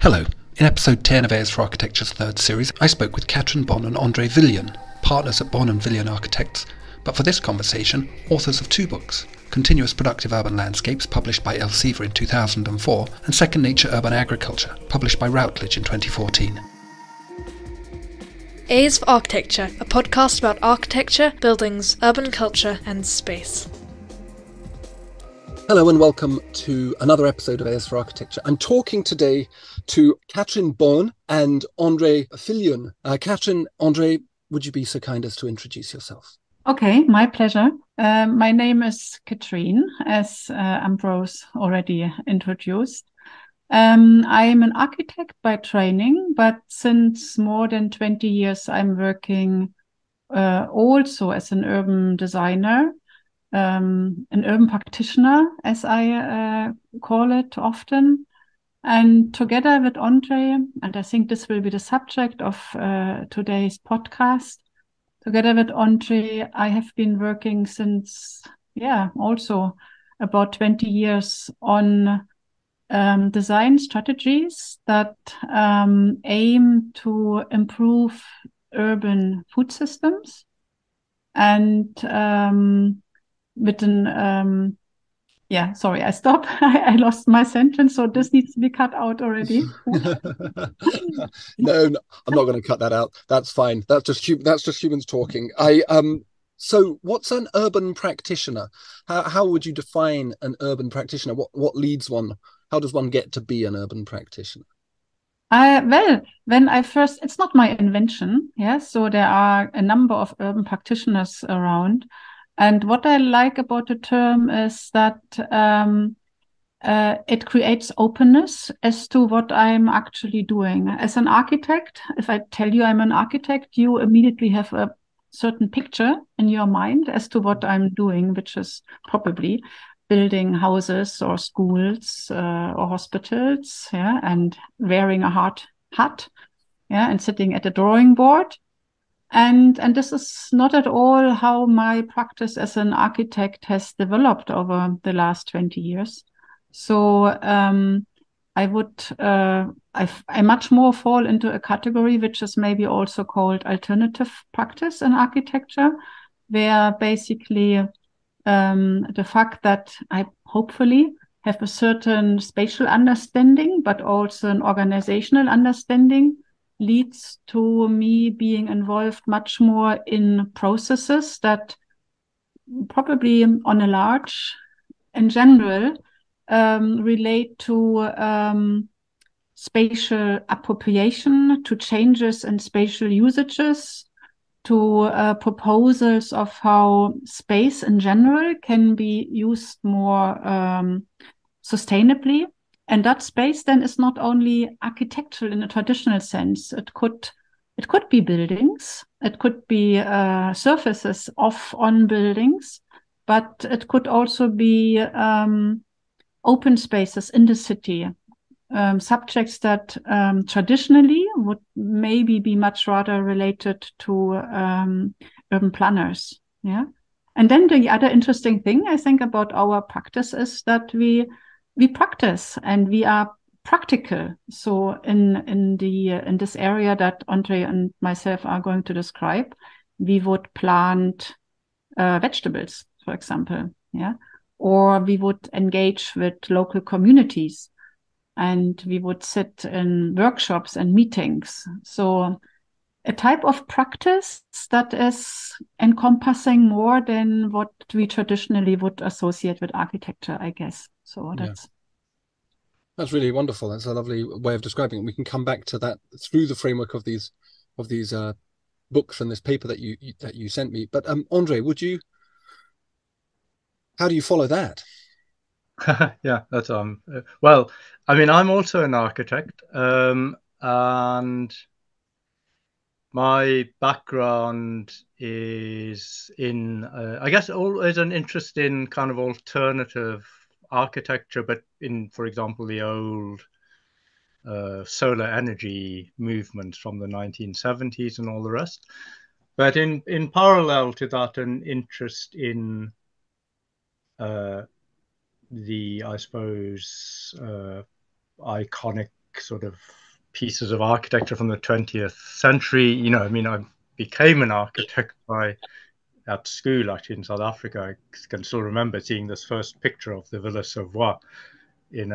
Hello. In episode 10 of Airs for Architecture's third series, I spoke with Katrin, Bohn and André Viljoen, partners at Bohn and Viljoen Architects, but for this conversation, authors of two books, Continuous Productive Urban Landscapes, published by Elsevier in 2004, and Second Nature Urban Agriculture, published by Routledge in 2014. Airs for Architecture, a podcast about architecture, buildings, urban culture and space. Hello and welcome to another episode of Airs for Architecture. I'm talking today to Katrin Bohn and André Viljoen. Katrin, André, would you be so kind as to introduce yourself? Okay, my pleasure. My name is Katrin, as Ambrose already introduced. I am an architect by training, but since more than 20 years, I'm working also as an urban designer, an urban practitioner, as I call it often. And together with André, and I think this will be the subject of today's podcast, together with André, I have been working since, also about 20 years on design strategies that aim to improve urban food systems and with an I stopped. I lost my sentence, so this needs to be cut out already. No, I'm not going to cut that out. That's fine. That's just humans talking. So what's an urban practitioner? How would you define an urban practitioner? What leads one? How does one get to be an urban practitioner? It's not my invention. So there are a number of urban practitioners around. And what I like about the term is that it creates openness as to what I'm actually doing. As an architect, if I tell you I'm an architect, you immediately have a certain picture in your mind as to what I'm doing, which is probably building houses or schools or hospitals, and wearing a hard hat, and sitting at a drawing board. And this is not at all how my practice as an architect has developed over the last 20 years. So I much more fall into a category which is maybe also called alternative practice in architecture, where basically the fact that I hopefully have a certain spatial understanding, but also an organizational understanding, leads to me being involved much more in processes that probably on a large, in general, relate to spatial appropriation, to changes in spatial usages, to proposals of how space in general can be used more sustainably. And that space then is not only architectural in a traditional sense. It could be buildings, it could be surfaces on buildings, but it could also be open spaces in the city, subjects that traditionally would maybe be much rather related to urban planners. And then the other interesting thing I think about our practice is that we practice and we are practical. So in this area that André and myself are going to describe, we would plant vegetables, for example, or we would engage with local communities, and we would sit in workshops and meetings. So a type of practice that is encompassing more than what we traditionally would associate with architecture, I guess. So that's really wonderful. That's a lovely way of describing it. We can come back to that through the framework of these books and this paper that you sent me. But André, how do you follow that? Yeah, that's well, I mean, I'm also an architect, and my background is in, I guess, always an interest in kind of alternative architecture, but in, for example, the old solar energy movements from the 1970s and all the rest. But in parallel to that, an interest in the, I suppose, iconic sort of pieces of architecture from the 20th century. You know, I mean, I became an architect at school, actually, in South Africa. I can still remember seeing this first picture of the Villa Savoy in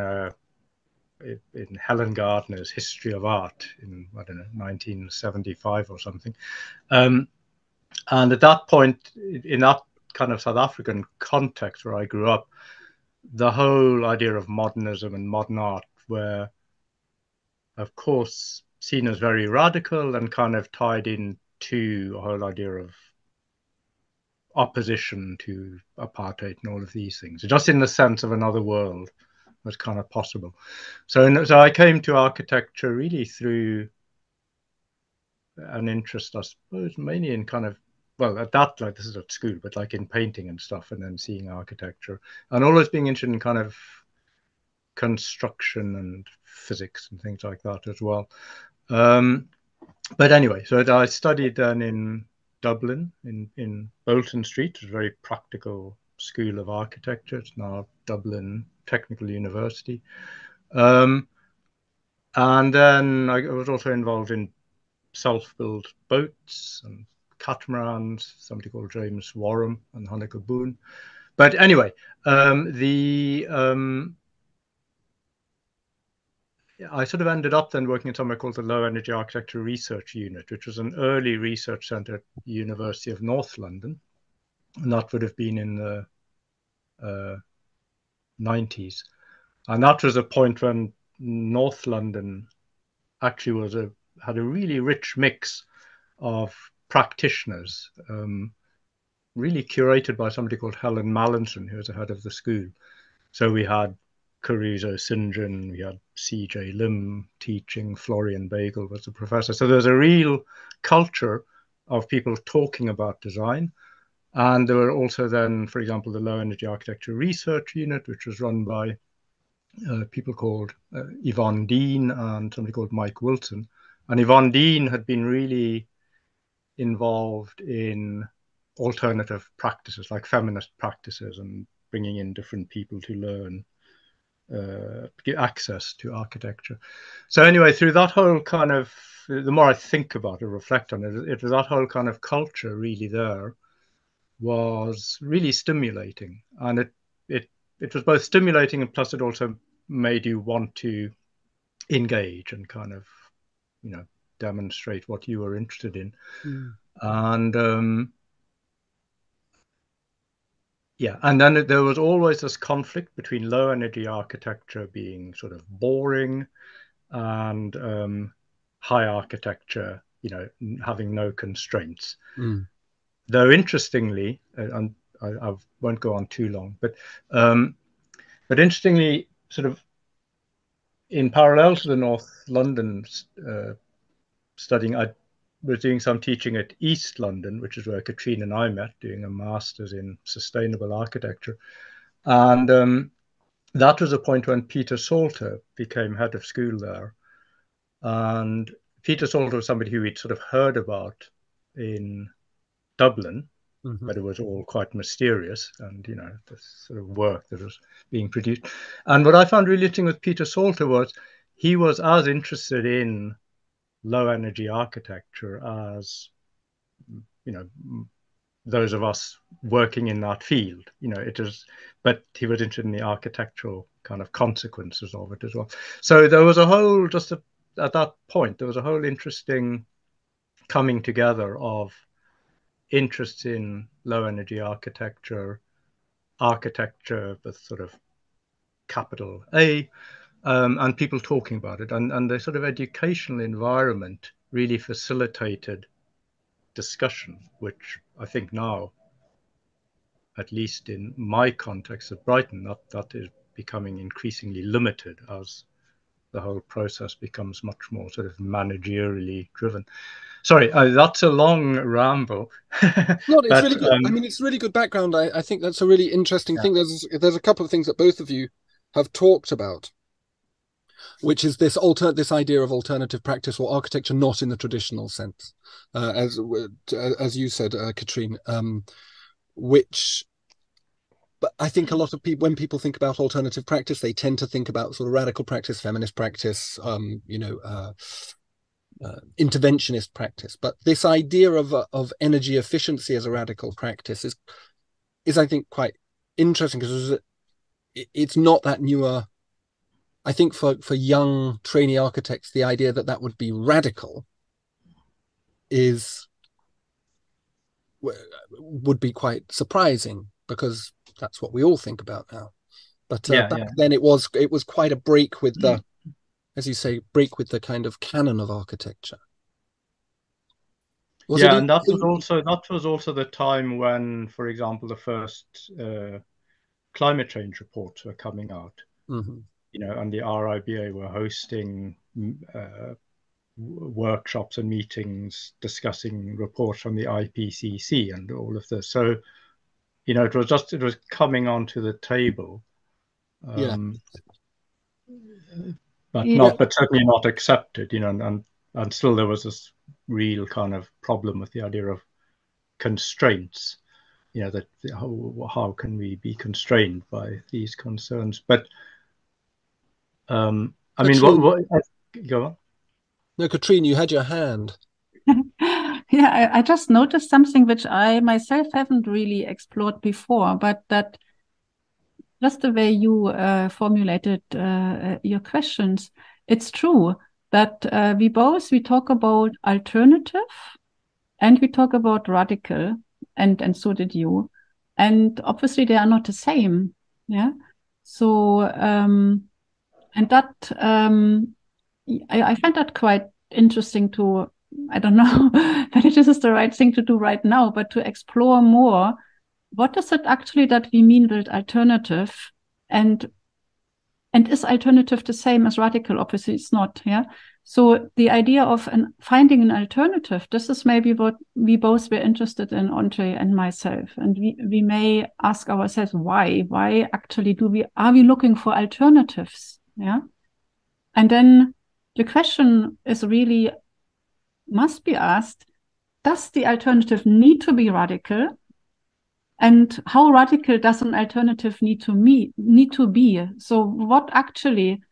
Helen Gardner's History of Art in, I don't know, 1975 or something. And at that point, in that kind of South African context where I grew up, the whole idea of modernism and modern art were, of course, seen as very radical and kind of tied into a whole idea of opposition to apartheid and all of these things, just in the sense of another world was kind of possible. So I came to architecture really through an interest, I suppose, mainly in kind of, well, at that, like, this is at school, but like in painting and stuff, and then seeing architecture, and always being interested in kind of construction and physics and things like that as well. But anyway, so I studied then in Dublin, in Bolton Street, a very practical school of architecture. It's now Dublin Technical University. And then I was also involved in self-built boats and catamarans, somebody called James Warham and Hanneke Boone. But anyway, I sort of ended up then working at somewhere called the Low Energy Architecture Research Unit, which was an early research centre at the University of North London. And that would have been in the 90s. And that was a point when North London actually had a really rich mix of practitioners, really curated by somebody called Helen Mallinson, who was the head of the school. So we had Caruso St. John, we had C.J. Lim teaching, Florian Bagel was the professor. So there's a real culture of people talking about design. And there were also then, for example, the Low Energy Architecture Research Unit, which was run by people called Yvonne Dean and somebody called Mike Wilson. And Yvonne Dean had been really involved in alternative practices, like feminist practices, and bringing in different people to learn, get access to architecture. So anyway, through that whole kind of, the more I think about it, reflect on it, it was that whole kind of culture really there was really stimulating. And it was both stimulating, and plus it also made you want to engage and kind of, you know, demonstrate what you were interested in. And yeah, and then there was always this conflict between low energy architecture being sort of boring and high architecture, you know, having no constraints. Though interestingly, and I won't go on too long, but interestingly, sort of in parallel to the North London studying, I was doing some teaching at East London, which is where Katrin and I met, doing a master's in sustainable architecture. And that was a point when Peter Salter became head of school there. And Peter Salter was somebody who we'd sort of heard about in Dublin, but it was all quite mysterious, and, you know, this sort of work that was being produced. And what I found really interesting with Peter Salter was he was as interested in low energy architecture as, you know, those of us working in that field. You know, but he was interested in the architectural kind of consequences of it as well. So there was a whole, just at that point, there was a whole interesting coming together of interest in low energy architecture with sort of capital A, and people talking about it, and the sort of educational environment really facilitated discussion, which I think now, at least in my context at Brighton, that is becoming increasingly limited as the whole process becomes much more sort of managerially driven. Sorry, that's a long ramble. No, it's really good. I mean, it's really good background. I think that's a really interesting thing. There's a couple of things that both of you have talked about, which is this idea of alternative practice or architecture not in the traditional sense, as you said, Katrin, which but I think a lot of people, when people think about alternative practice, they tend to think about sort of radical practice, feminist practice, interventionist practice. But this idea of energy efficiency as a radical practice is I think quite interesting, because it's not that newer. I think for young trainee architects, the idea that would be radical would be quite surprising, because that's what we all think about now. But back then it was quite a break with the, as you say, break with the kind of canon of architecture. And that was also the time when, for example, the first climate change reports were coming out. Mm-hmm. And the RIBA were hosting workshops and meetings discussing reports from the IPCC and all of this. So, it was coming onto the table. But certainly not accepted, and still there was this real kind of problem with the idea of constraints, that how can we be constrained by these concerns? But I mean, go on. No, Katrin, you had your hand. Yeah, I just noticed something which I myself haven't really explored before, but that just the way you formulated your questions, it's true that we talk about alternative and we talk about radical, and so did you. And obviously they are not the same. Yeah. So, and that, I find that quite interesting to, I don't know whether this is the right thing to do right now, but to explore more, what is it actually that we mean with alternative, and is alternative the same as radical? Obviously it's not. Yeah. So the idea of finding an alternative, this is maybe what we both were interested in, André and myself. And we may ask ourselves, why actually are we looking for alternatives? Yeah. And then the question is really, must be asked, does the alternative need to be radical? And how radical does an alternative need to be? So what actually,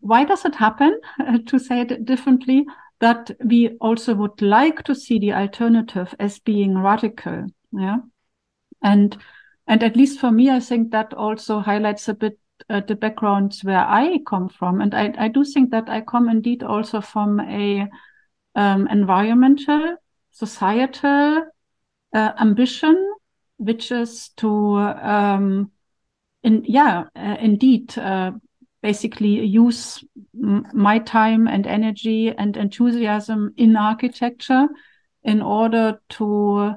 why does it happen, to say it differently, that we also would like to see the alternative as being radical? Yeah. And at least for me, I think that also highlights a bit the backgrounds where I come from. And I do think that I come indeed also from a environmental, societal ambition, which is to, indeed, basically use my time and energy and enthusiasm in architecture in order to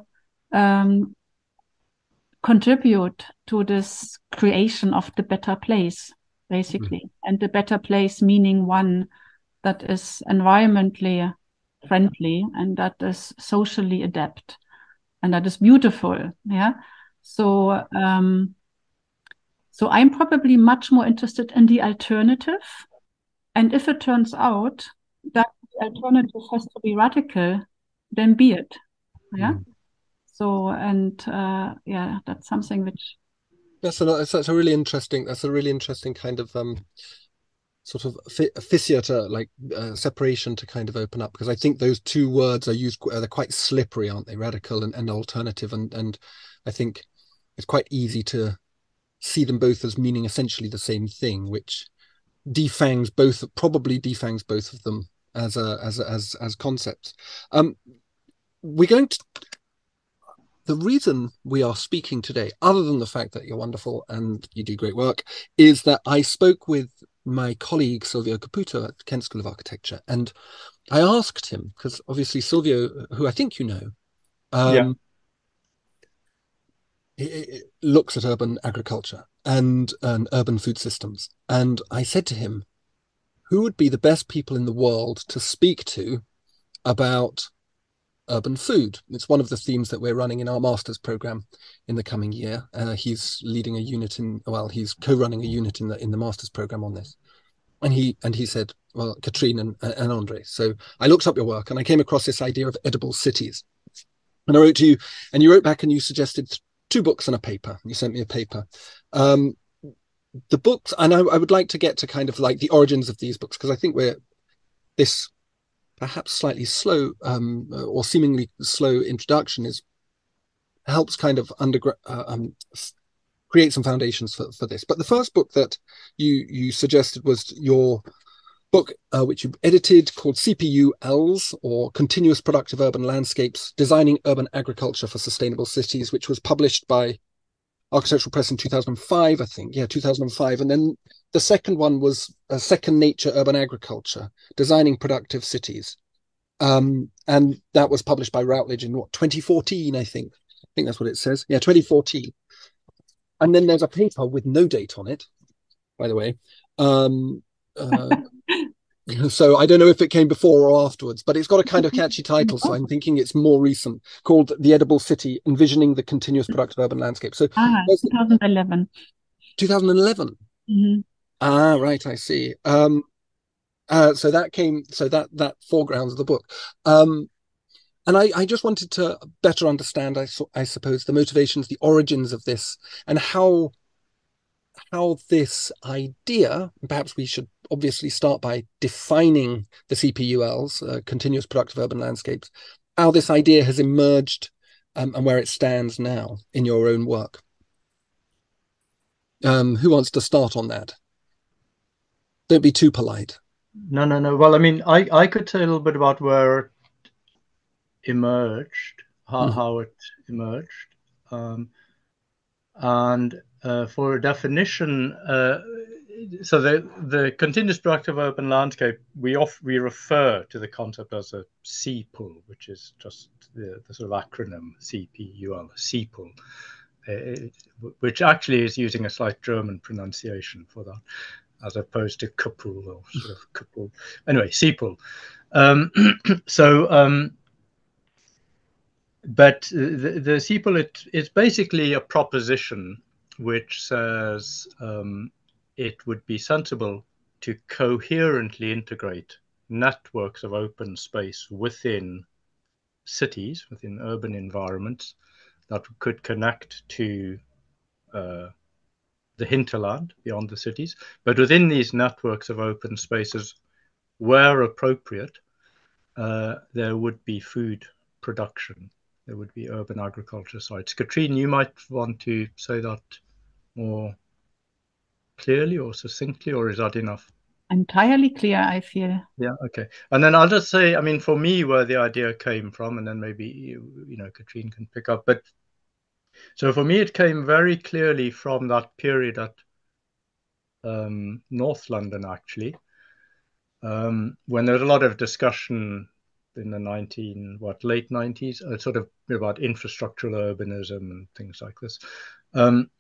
contribute to this creation of the better place, basically. And the better place meaning one that is environmentally friendly and that is socially adept and that is beautiful. Yeah. So I'm probably much more interested in the alternative. And if it turns out that the alternative has to be radical, then be it. Yeah. So, and that's something which. That's a really interesting kind of sort of fissure to separation to kind of open up, because I think those two words are used, they're quite slippery, aren't they? Radical and alternative, and I think it's quite easy to see them both as meaning essentially the same thing, which probably defangs both of them as concepts. We're going to. The reason we are speaking today, other than the fact that you're wonderful and you do great work, is that I spoke with my colleague Silvio Caputo at Kent School of Architecture, and I asked him, because obviously Silvio, who I think you know, he looks at urban agriculture and urban food systems, and I said to him, who would be the best people in the world to speak to about urban food? It's one of the themes that we're running in our master's program in the coming year. He's leading a unit he's co-running a unit in the master's program on this. And he said, well, Katrin and André. So I looked up your work and I came across this idea of edible cities. And I wrote to you, and you wrote back and you suggested 2 books and a paper. You sent me a paper. The books, and I would like to get to kind of like the origins of these books, because I think this perhaps slightly slow or seemingly slow introduction helps kind of create some foundations for this. But the first book that you suggested was your book, which you edited, called CPULs, or Continuous Productive Urban Landscapes, Designing Urban Agriculture for Sustainable Cities, which was published by Architectural Press in 2005, I think. Yeah, 2005. And then the second one was Second Nature Urban Agriculture, Designing Productive Cities. And that was published by Routledge in 2014, I think. I think that's what it says. Yeah, 2014. And then there's a paper with no date on it, by the way. So I don't know if it came before or afterwards, but it's got a kind of catchy title, so I'm thinking it's more recent, called The Edible City, Envisioning the Continuous Productive Urban Landscape. So 2011. 2011. Mm-hmm. Right, I see. So that foregrounds the book. And I just wanted to better understand, I suppose, the motivations, the origins of this, and how this idea, perhaps we should obviously start by defining the CPULs, continuous productive urban landscapes, how this idea has emerged and where it stands now in your own work. Who wants to start on that? Don't be too polite. No. Well, I mean, I could say a little bit about where it emerged, how it emerged. And for a definition, so the continuous productive urban landscape, we refer to the concept as a CPUL, which is just the sort of acronym CPUL, CPUL, which actually is using a slight German pronunciation for that, as opposed to Kupul or sort of Kupul. Anyway, CPUL. But the CPUL, it's basically a proposition which says it would be sensible to coherently integrate networks of open space within cities, within urban environments, that could connect to the hinterland beyond the cities. But within these networks of open spaces, where appropriate, there would be food production. There would be urban agriculture sites. Katrin, you might want to say that more clearly or succinctly, or is that enough? Entirely clear, I feel. Yeah, okay. And then I'll just say, I mean, for me, where the idea came from, and then maybe, you know, Katrin can pick up. But so for me, it came very clearly from that period at North London, actually, when there was a lot of discussion in the late 90s, sort of about infrastructural urbanism and things like this. And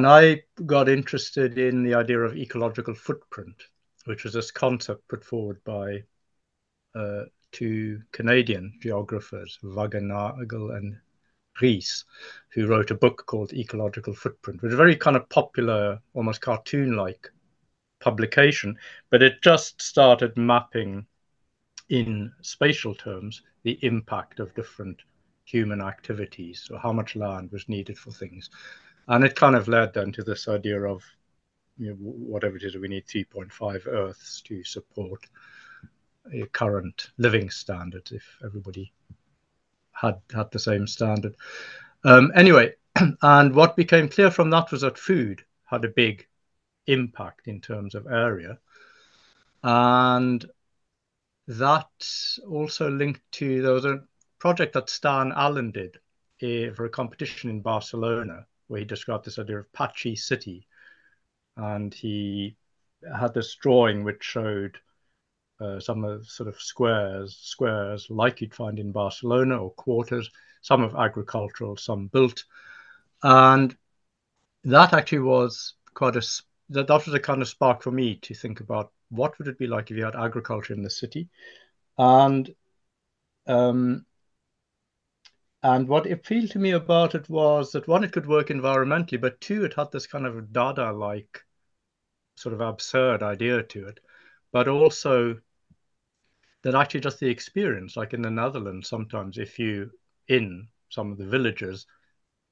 I got interested in the idea of ecological footprint, which was this concept put forward by 2 Canadian geographers, Wagenagel and Ries, who wrote a book called Ecological Footprint, which is a very kind of popular, almost cartoon-like publication, but it just started mapping in spatial terms the impact of different human activities, so how much land was needed for things. And it kind of led then to this idea of, you know, whatever it is, we need 3.5 Earths to support a current living standards if everybody had the same standard. Anyway, and what became clear from that was that food had a big impact in terms of area. And that also linked to, there was a project that Stan Allen did for a competition in Barcelona, where he described this idea of patchy city. And he had this drawing which showed some of sort of squares like you'd find in Barcelona, or quarters, some of agricultural, some built. And that actually was that was a kind of spark for me to think about what would it be like if you had agriculture in the city. And what appealed to me about it was that, one, it could work environmentally, but 2, it had this kind of Dada-like sort of absurd idea to it, but also that actually just the experience, like in the Netherlands, sometimes if you in some of the villages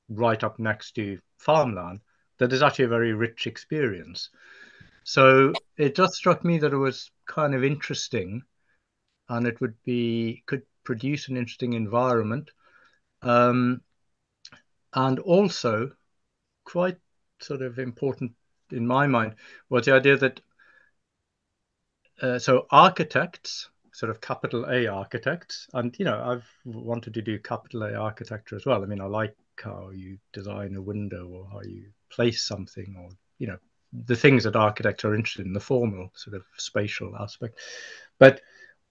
right up next to farmland, that is actually a very rich experience. So it just struck me that it was kind of interesting, and it could produce an interesting environment. And also quite sort of important in my mind was the idea that so architects, sort of capital A architects, and I've wanted to do capital A architecture as well. I mean, I like how you design a window or how you place something, or the things that architects are interested in, the formal sort of spatial aspect. But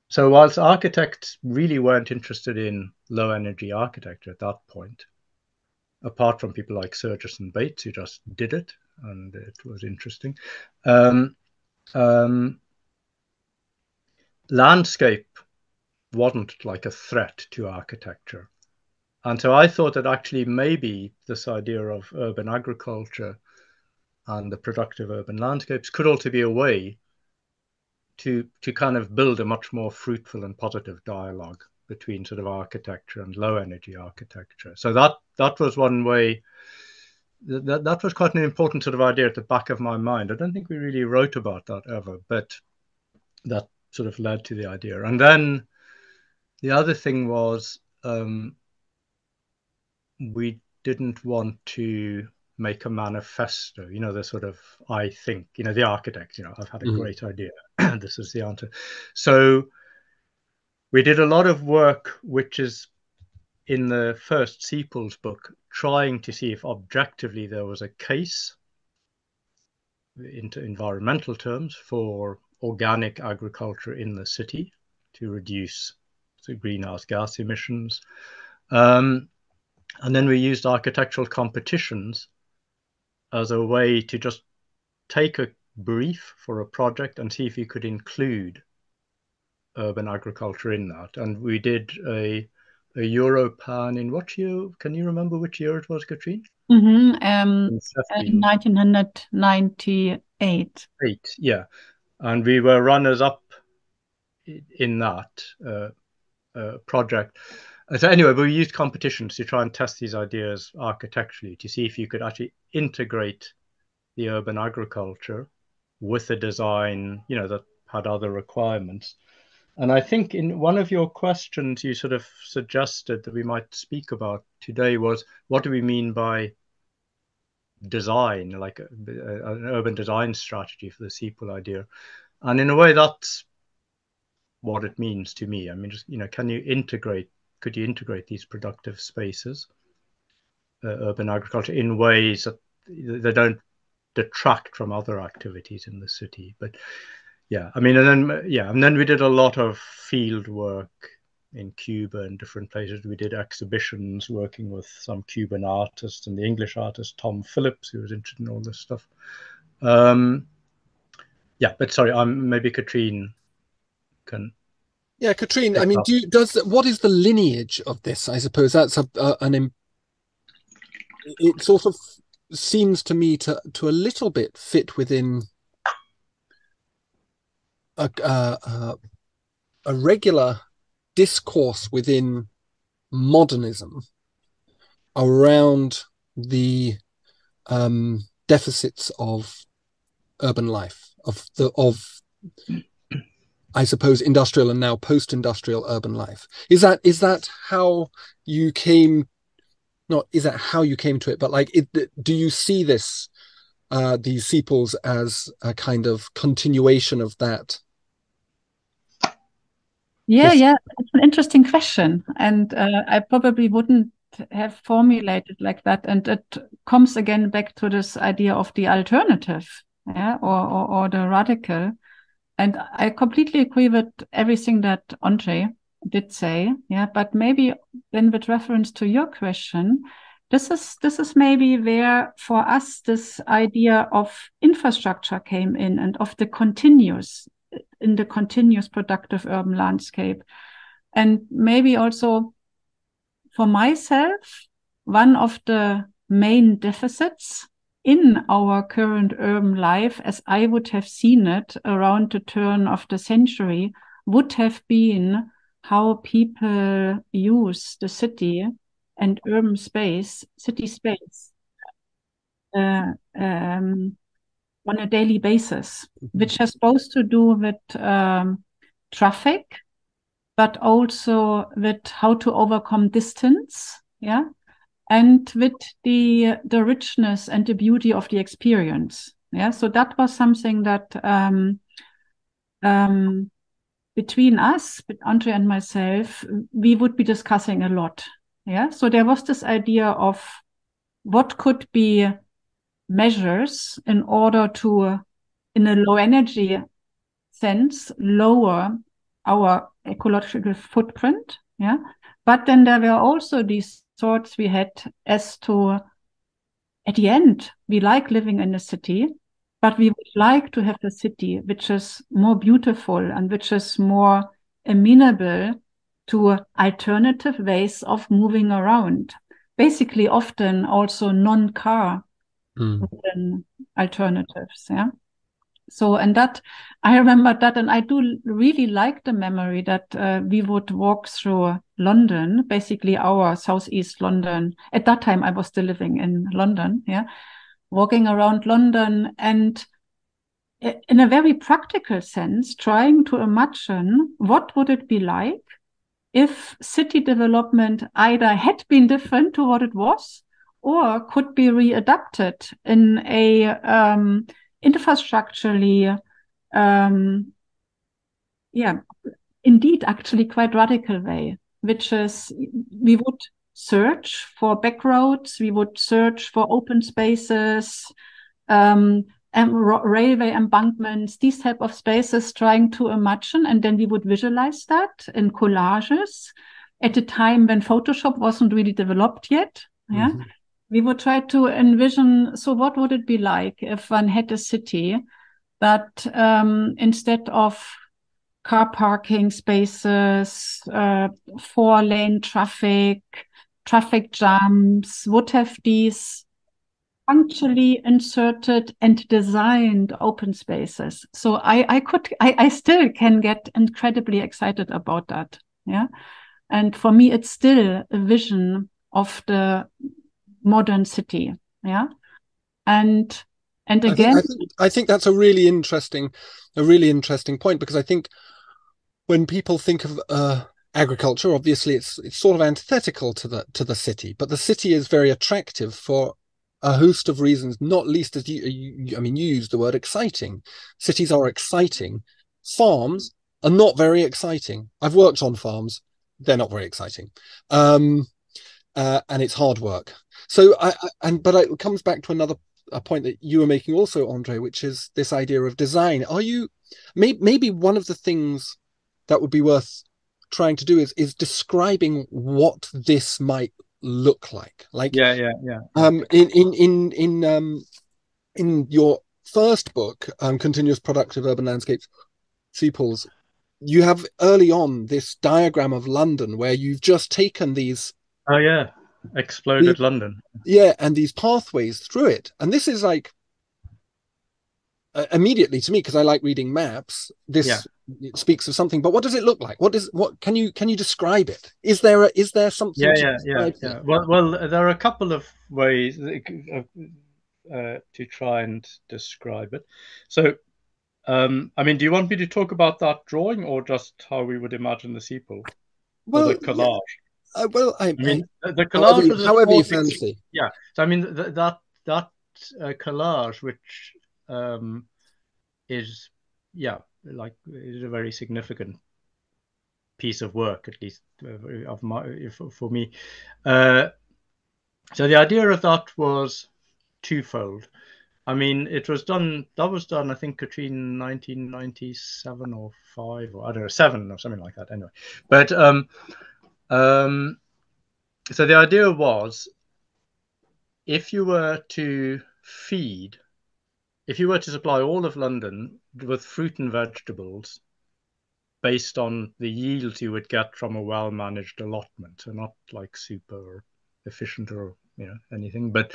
so whilst architects really weren't interested in low energy architecture at that point, apart from people like Surges and Bates who just did it, and it was interesting. Landscape wasn't like a threat to architecture. And so I thought that actually maybe this idea of urban agriculture and the productive urban landscapes could also be a way to kind of build a much more fruitful and positive dialogue between sort of architecture and low energy architecture. So that was one way. That was quite an important sort of idea at the back of my mind. I don't think we really wrote about that ever, but that sort of led to the idea. And then the other thing was we didn't want to make a manifesto, the sort of, I think, the architect, I've had a great idea, this is the answer. So we did a lot of work, which is in the first CPULs book, trying to see if objectively there was a case into environmental terms for organic agriculture in the city to reduce the greenhouse gas emissions. And then we used architectural competitions as a way to just take a brief for a project and see if you could include urban agriculture in that. And we did a Europan in what year? Can you remember which year it was, Katrin? In 1998. Yeah. And we were runners-up in that project. So anyway, we used competitions to try and test these ideas architecturally to see if you could actually integrate the urban agriculture with a design, that had other requirements. And I think in one of your questions, you sort of suggested that we might speak about today was, what do we mean by design, like an urban design strategy for the CPUL idea? And in a way, that's what it means to me. I mean, just, could you integrate these productive spaces, urban agriculture, in ways that they don't detract from other activities in the city? But yeah, I mean, and then we did a lot of field work in Cuba and different places. We did exhibitions working with some Cuban artists and the English artist Tom Phillips, who was interested in all this stuff. But sorry, maybe Katrin can. Yeah, Katrin, I mean, what is the lineage of this? I suppose that's it sort of seems to me to a little bit fit within a regular discourse within modernism around the deficits of urban life, of I suppose industrial and now post-industrial urban life. Is that how you came? Not is that how you came to it, but like, do you see this these CPULs as a kind of continuation of that? Yeah, it's an interesting question, and I probably wouldn't have formulated like that. And it comes again back to this idea of the alternative, or the radical. And I completely agree with everything that André did say. Yeah, but maybe then with reference to your question, this is maybe where for us this idea of infrastructure came in, and of the continuous productive urban landscape. And maybe also for myself, one of the main deficits in our current urban life, as I would have seen it around the turn of the century, would have been how people use the city and urban space, city space, on a daily basis, which has both to do with traffic, but also with how to overcome distance, and with the richness and the beauty of the experience. So that was something that between us, with André and myself, we would be discussing a lot. So there was this idea of what could be measures in order to, in a low energy sense, lower our ecological footprint. But then there were also these thoughts we had as to, at the end, we like living in a city, but we would like to have a city which is more beautiful and which is more amenable to alternative ways of moving around. Basically, often also non-car alternatives. So, and that, I remember that, and I do really like the memory that we would walk through London, basically our southeast London. At that time, I was still living in London, walking around London, and in a very practical sense, trying to imagine what would it be like if city development either had been different to what it was, or could be readapted in a infrastructurally, indeed, actually quite radical way, which is we would search for back roads, we would search for open spaces, and railway embankments, these type of spaces, trying to imagine, and then we would visualize that in collages at a time when Photoshop wasn't really developed yet. We would try to envision, so what would it be like if one had a city that instead of car parking spaces, 4-lane traffic jams, would have these functionally inserted and designed open spaces. So I still can get incredibly excited about that. And for me, it's still a vision of the modern city. And again, I think that's a really interesting point, because I think when people think of agriculture, obviously it's sort of antithetical to the city, but the city is very attractive for a host of reasons, not least as you used the word exciting. Cities are exciting. Farms are not very exciting. I've worked on farms. They're not very exciting. And it's hard work. So but it comes back to a point that you were making also, André, which is this idea of design. Are you maybe one of the things that would be worth trying to do is describing what this might look like? In your first book, Continuous Productive Urban Landscapes, CPULs, you have early on this diagram of London where you've just taken these exploded London, and these pathways through it. And this is like immediately to me, because I like reading maps, it speaks of something. But what does it look like? What can you describe it? Is there something well, there are a couple of ways to try and describe it. So do you want me to talk about that drawing, or just how we would imagine the CPUL, or the collage? The collage, however you fancy. So that collage, which is a very significant piece of work, at least for me. So the idea of that was twofold. It was done. That was done, I think, Katrin, 1997 or 5, or I don't know, 7 or something like that. Anyway, but so the idea was, if you were to supply all of London with fruit and vegetables based on the yields you would get from a well-managed allotment, so not like super efficient or anything, but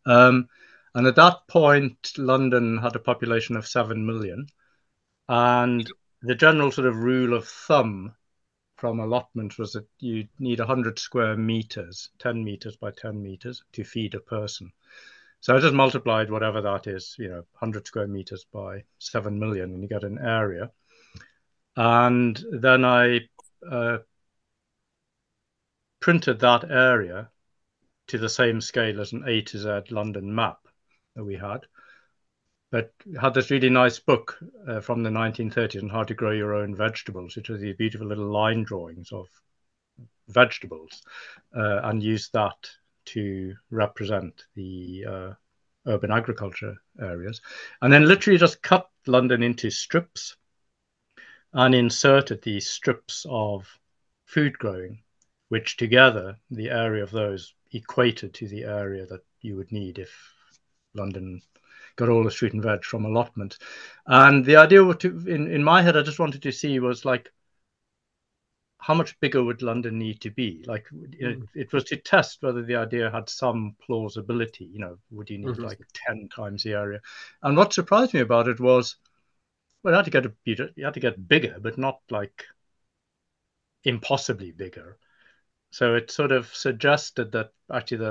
and at that point, London had a population of 7 million, and the general sort of rule of thumb from allotments was that you need 100 square meters, 10 meters by 10 meters, to feed a person. So I just multiplied whatever that is, 100 square meters by 7 million, and you get an area. And then I printed that area to the same scale as an A to Z London map that we had. But had this really nice book from the 1930s on how to grow your own vegetables, which was these beautiful little line drawings of vegetables, and used that to represent the urban agriculture areas. And then literally just cut London into strips and inserted these strips of food growing, which together, the area of those equated to the area that you would need if London got all the fruit and veg from allotment. And the idea in my head, I just wanted to see was like, how much bigger would London need to be? Like, it was to test whether the idea had some plausibility. Would you need like 10 times the area? And what surprised me about it was, well, you had to get bigger, but not like impossibly bigger. So it sort of suggested that actually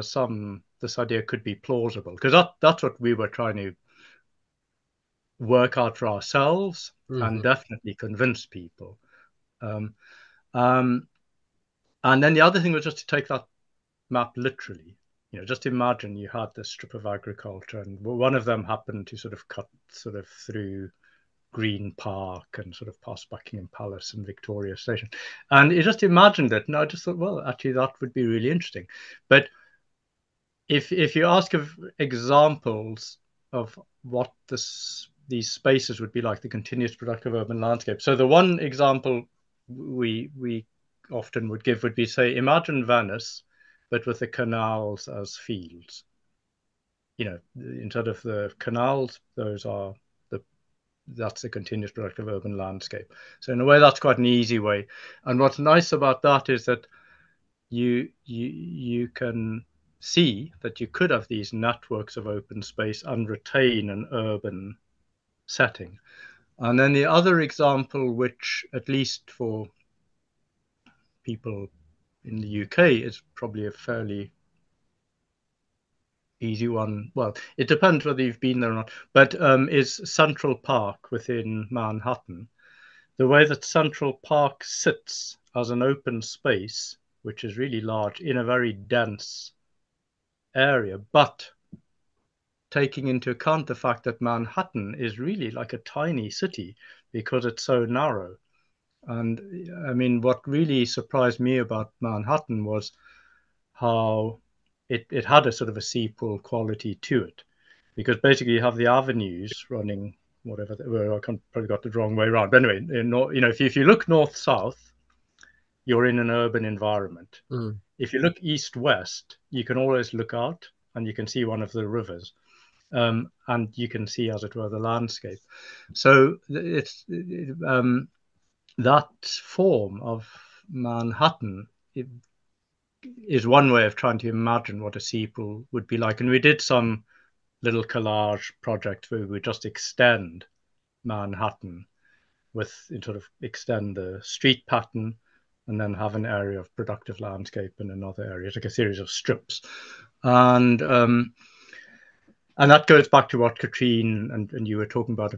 this idea could be plausible, because that's what we were trying to work out for ourselves and definitely convince people. And then the other thing was just to take that map literally. Just imagine you had this strip of agriculture, and one of them happened to sort of cut sort of through Green Park and sort of past Buckingham Palace and Victoria Station. And you just imagined it, and I just thought, well, actually, that would be really interesting. But if you ask of examples of what these spaces would be like, the continuous productive urban landscape. So the one example we often would give would be, say, imagine Venice, but with the canals as fields. Instead of the canals, that's the continuous productive urban landscape. So in a way, that's quite an easy way. And what's nice about that is that you can see that you could have these networks of open space and retain an urban setting. And then the other example, which at least for people in the UK is probably a fairly easy one. Well, it depends whether you've been there or not, but is Central Park within Manhattan. The way that Central Park sits as an open space, which is really large in a very dense area, but taking into account the fact that Manhattan is really like a tiny city because it's so narrow. And I mean, what really surprised me about Manhattan was how it had a sort of a seapool quality to it, because basically you have the avenues running whatever. Well, I probably got the wrong way around. But anyway, if you look north-south, you're in an urban environment. If you look east-west, you can always look out and you can see one of the rivers. And you can see, as it were, the landscape. So it's that form of Manhattan is one way of trying to imagine what a seapool would be like. And we did some little collage project where we just extend Manhattan sort of extend the street pattern and then have an area of productive landscape and another area, like a series of strips. And that goes back to what Katrin and you were talking about,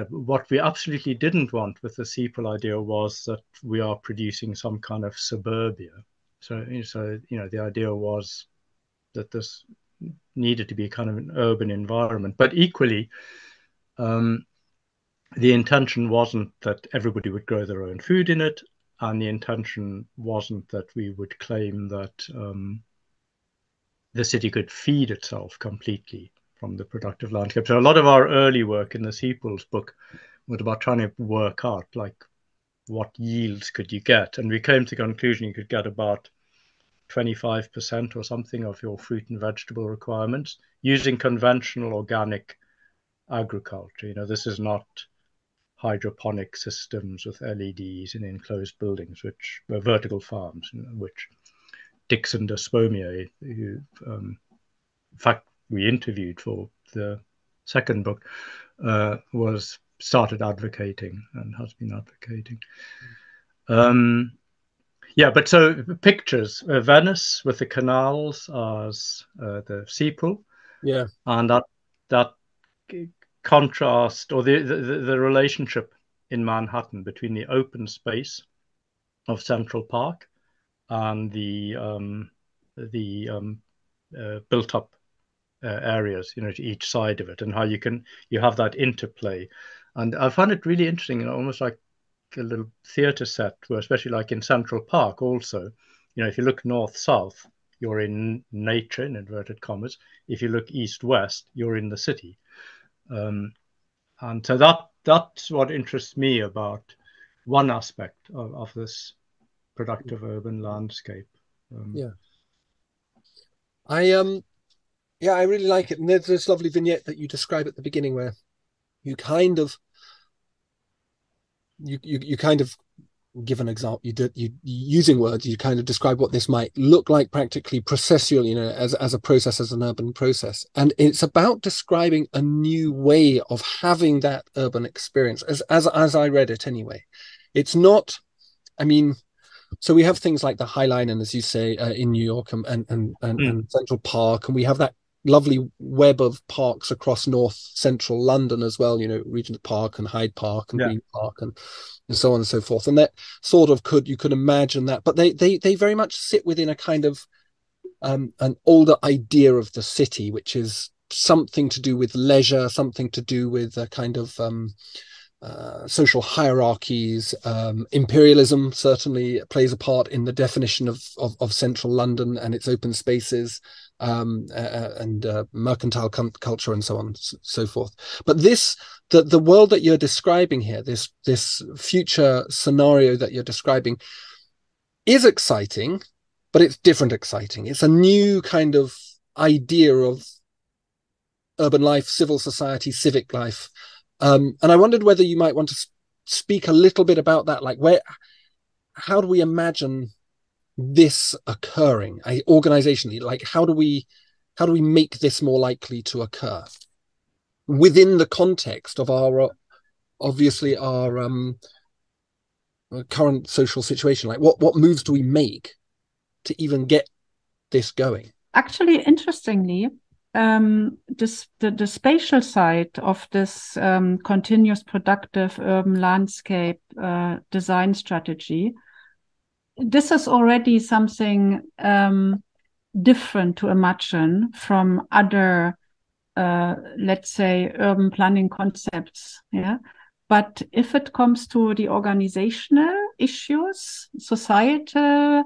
what we absolutely didn't want with the seapool idea was that we are producing some kind of suburbia. So the idea was that this needed to be kind of an urban environment, but equally, the intention wasn't that everybody would grow their own food in it, and the intention wasn't that we would claim that the city could feed itself completely from the productive landscape. So a lot of our early work in the CPULs book was about trying to work out like what yields could you get, and we came to the conclusion you could get about 25% or something of your fruit and vegetable requirements using conventional organic agriculture. This is not hydroponic systems with LEDs in enclosed buildings, which were vertical farms, which Dixon de Spomier, who in fact we interviewed for the second book, started advocating and has been advocating. Yeah, but so pictures, Venice with the canals as the CPUL, Yeah. and that contrast, or the relationship in Manhattan between the open space of Central Park and the built up areas, to each side of it, and how you have that interplay. And I find it really interesting, almost like a little theatre set, where especially like in Central Park also, if you look north south, you're in nature in inverted commas. If you look east west, you're in the city. And so that's what interests me about one aspect of this productive urban landscape. Yeah. I really like it. And there's this lovely vignette that you describe at the beginning where you kind of give an example. You using words, you kind of describe what this might look like practically, processual, as a process, as an urban process. And it's about describing a new way of having that urban experience, as I read it anyway. It's not, so we have things like the High Line, and as you say, in New York and Central Park, and we have that lovely web of parks across north central London as well, Regent Park and Hyde Park and Green Park and so on and so forth. And that sort of you could imagine that, but they very much sit within a kind of an older idea of the city, which is something to do with leisure, something to do with a kind of social hierarchies. Imperialism certainly plays a part in the definition of central London and its open spaces, and mercantile culture and so on, so forth. But the world that you're describing here, this future scenario that you're describing, is exciting, but it's different exciting. It's a new kind of idea of urban life, civil society, civic life. And I wondered whether you might want to speak a little bit about that, like how do we imagine this occurring organizationally? Like how do we make this more likely to occur within the context of our current social situation? Like what moves do we make to even get this going? Actually, interestingly, the spatial side of this continuous productive urban landscape design strategy, this is already something different to imagine from other, let's say, urban planning concepts. Yeah. But if it comes to the organizational issues, societal,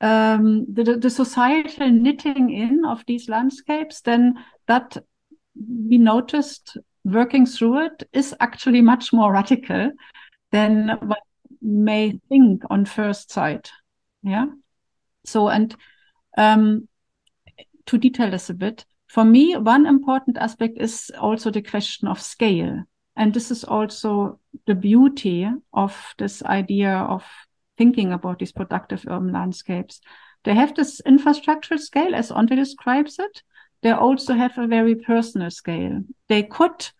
the societal knitting in of these landscapes, then that we noticed working through it is actually much more radical than what may think on first sight. Yeah. So, and to detail this a bit, for me, one important aspect is also the question of scale. And this is also the beauty of this idea of thinking about these productive urban landscapes. They have this infrastructural scale, as André describes it. They also have a very personal scale. They could,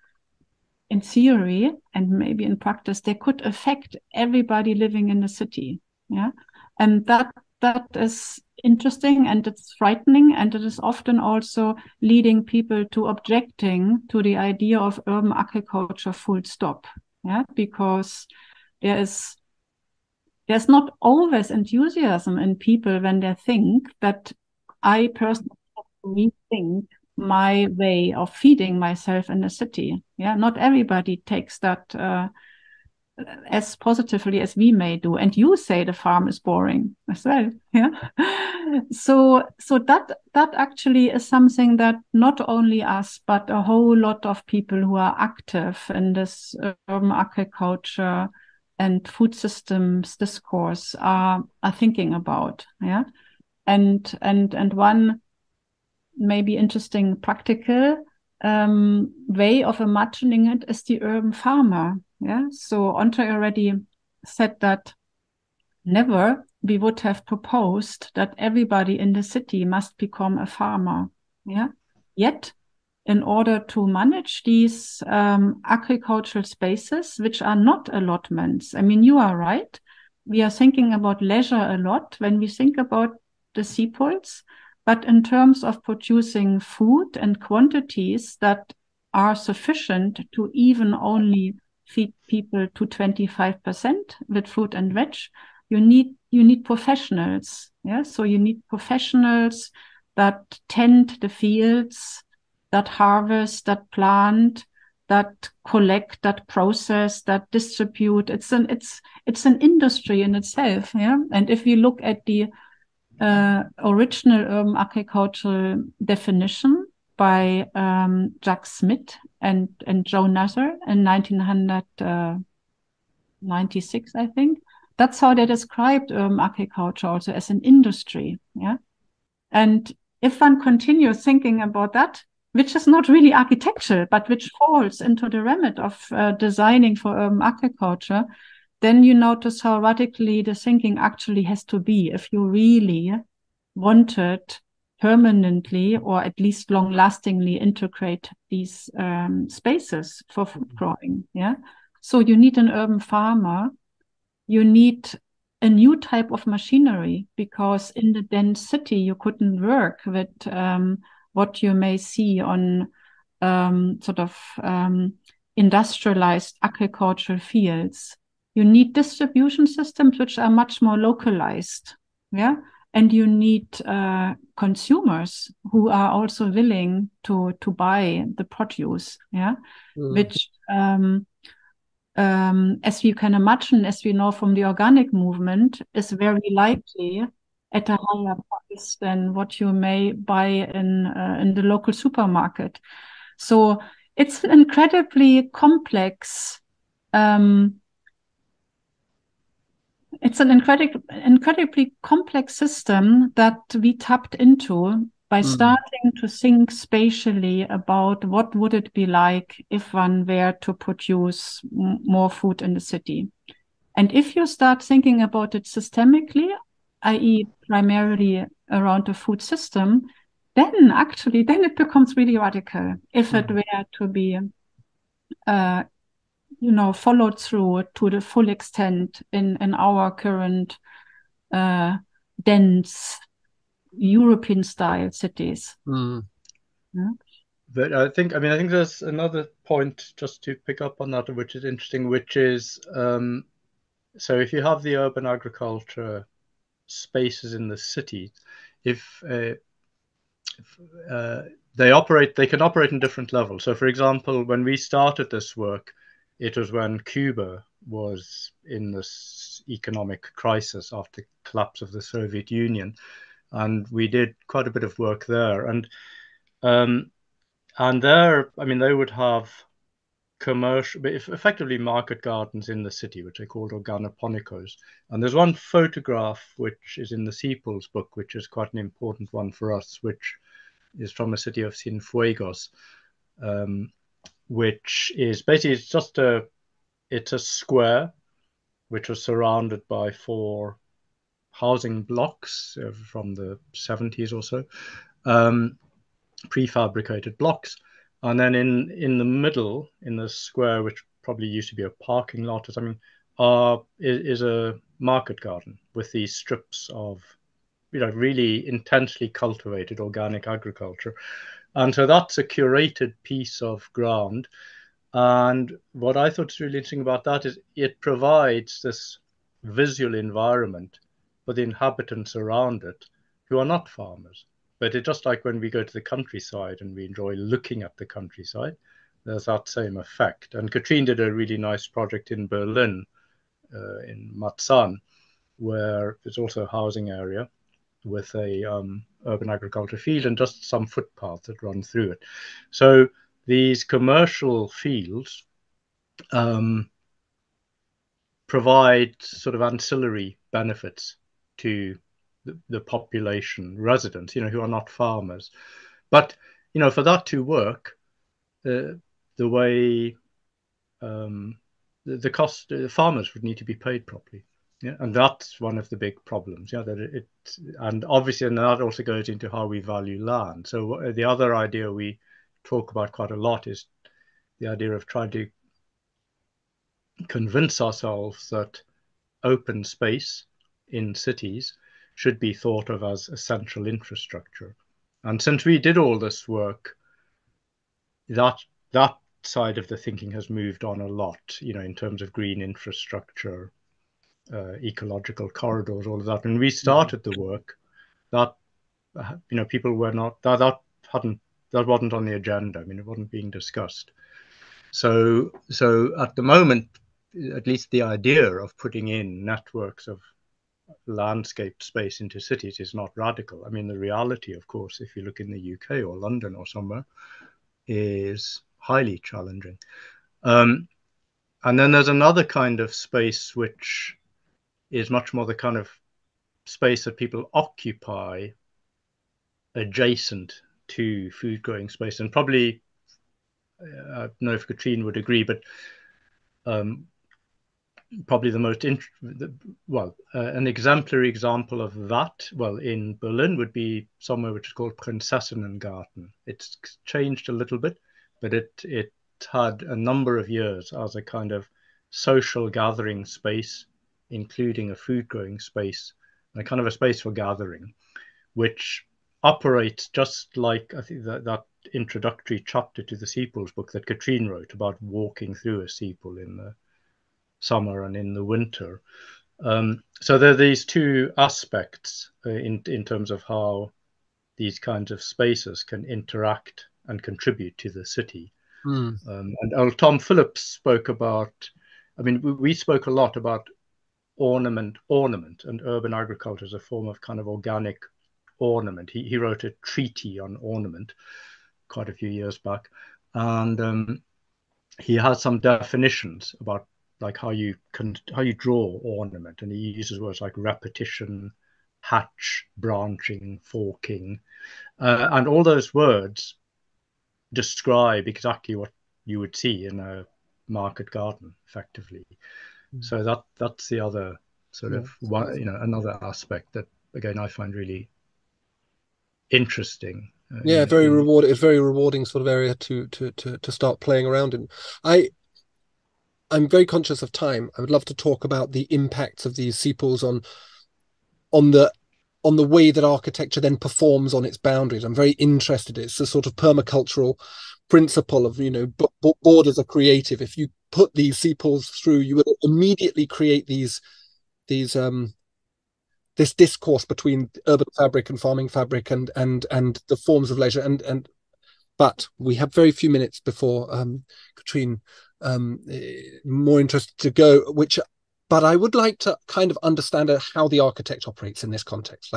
in theory, and maybe in practice, they could affect everybody living in the city. Yeah. And that is interesting, and it's frightening, and it is often also leading people to objecting to the idea of urban agriculture full stop. Yeah, because there's not always enthusiasm in people when they think that I personally have to rethink my way of feeding myself in the city. Yeah, not everybody takes that as positively as we may do. And you say the farm is boring as well. Yeah. So that actually is something that not only us, but a whole lot of people who are active in this urban agriculture and food systems discourse are thinking about. Yeah. And one maybe interesting practical way of imagining it is the urban farmer. Yeah. So André already said that never we would have proposed that everybody in the city must become a farmer. Yeah. Yet, in order to manage these agricultural spaces, which are not allotments, I mean, you are right. we are thinking about leisure a lot when we think about the CPULs, but in terms of producing food and quantities that are sufficient to even only feed people to 25% with fruit and veg, you need professionals. Yeah, so you need professionals that tend the fields, that harvest, that plant, that collect, that process, that distribute. It's an industry in itself. Yeah, and if you look at the original urban agricultural definition by Jack Smith and Joe Nasser in 1996, I think. That's how they described agriculture also as an industry. Yeah. And if one continues thinking about that, which is not really architecture, but which falls into the remit of designing for agriculture, then you notice how radically the thinking actually has to be if you really wanted permanently or at least long-lastingly integrate these spaces for food growing. Yeah. So you need an urban farmer. You need a new type of machinery, because in the dense city you couldn't work with what you may see on industrialized agricultural fields. You need distribution systems which are much more localized. Yeah. And you need consumers who are also willing to buy the produce. Yeah. Which as you can imagine, as we know from the organic movement, is very likely at a higher price than what you may buy in the local supermarket. So it's an incredibly complex. It's an incredibly complex system that we tapped into by starting to think spatially about what would it be like if one were to produce more food in the city. And if you start thinking about it systemically, i.e. primarily around the food system, then it becomes really radical if it were to be followed through to the full extent in our current dense European style cities. Yeah. But I think there's another point just to pick up on that, which is interesting, which is so if you have the urban agriculture spaces in the city, if they can operate in different levels. So, for example, when we started this work, it was when Cuba was in this economic crisis after the collapse of the Soviet Union, and we did quite a bit of work there. And there, they would have commercial, effectively market gardens in the city, which are called organoponicos. And there's one photograph which is in the CPULs book, which is quite an important one for us, which is from the city of Cienfuegos, which is basically it's a square which was surrounded by 4 housing blocks from the 70s or so, prefabricated blocks. And then in the middle, in the square, which probably used to be a parking lot or something, is a market garden with these strips of, really intensely cultivated organic agriculture. And so that's a curated piece of ground. And what I thought was really interesting about that is it provides this visual environment for the inhabitants around it who are not farmers. But it's just like when we go to the countryside and we enjoy looking at the countryside, there's that same effect. And Katrin did a really nice project in Berlin, in Marzahn, where there's also a housing area with a urban agriculture field and just some footpaths that run through it. So these commercial fields provide sort of ancillary benefits to the population, residents, who are not farmers. But, for that to work, the way the cost, the farmers would need to be paid properly. Yeah, and that's one of the big problems. Yeah, and obviously, and that also goes into how we value land. So the other idea we talk about quite a lot is the idea of trying to convince ourselves that open space in cities should be thought of as essential infrastructure. And since we did all this work, that side of the thinking has moved on a lot, in terms of green infrastructure, ecological corridors, all of that. When we started the work, that people were not that wasn't on the agenda. I mean, it wasn't being discussed. So at the moment, at least the idea of putting in networks of landscape space into cities is not radical. I mean, the reality, of course, if you look in the UK or London or somewhere, is highly challenging. And then there's another kind of space which is much more the kind of space that people occupy adjacent to food growing space. And probably, I don't know if Katrin would agree, but probably the most an exemplary example of that, in Berlin, would be somewhere which is called Prinzessinnengarten. It's changed a little bit, but it had a number of years as a kind of social gathering space, including a food growing space and a kind of a space for gathering, which operates just like, I think, that introductory chapter to the CPULs book that Katrin wrote about walking through a CPUL in the summer and in the winter. So there are these two aspects in terms of how these kinds of spaces can interact and contribute to the city. And old Tom Phillips spoke about, I mean, we spoke a lot about ornament and urban agriculture as a form of kind of organic ornament. He wrote a treatise on ornament quite a few years back, and he had some definitions about like how you draw ornament, and he uses words like repetition, hatch, branching, forking, and all those words describe exactly what you would see in a market garden, effectively. So that's the other sort of another aspect that, again, I find really interesting. Very rewarding. It's very rewarding sort of area to start playing around in. I'm very conscious of time. I would love to talk about the impacts of these CPULs on the way that architecture then performs on its boundaries. I'm very interested. It's a sort of permacultural principle of, borders are creative. If you put these CPULs through, you would immediately create this discourse between urban fabric and farming fabric and the forms of leisure. But we have very few minutes before Katrin, more interested to go, but I would like to kind of understand how the architect operates in this context.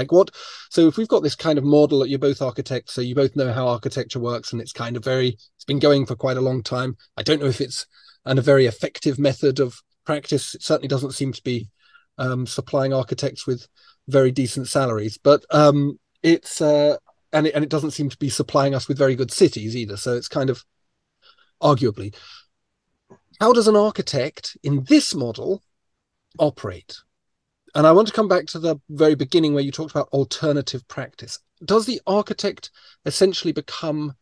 So if we've got this kind of model that you're both architects, so you both know how architecture works, and it's kind of it's been going for quite a long time. I don't know if it's a very effective method of practice. It certainly doesn't seem to be supplying architects with very decent salaries, but it's and it doesn't seem to be supplying us with very good cities either. So it's kind of arguably, how does an architect in this model operate? And I want to come back to the very beginning where you talked about alternative practice. Does the architect essentially become,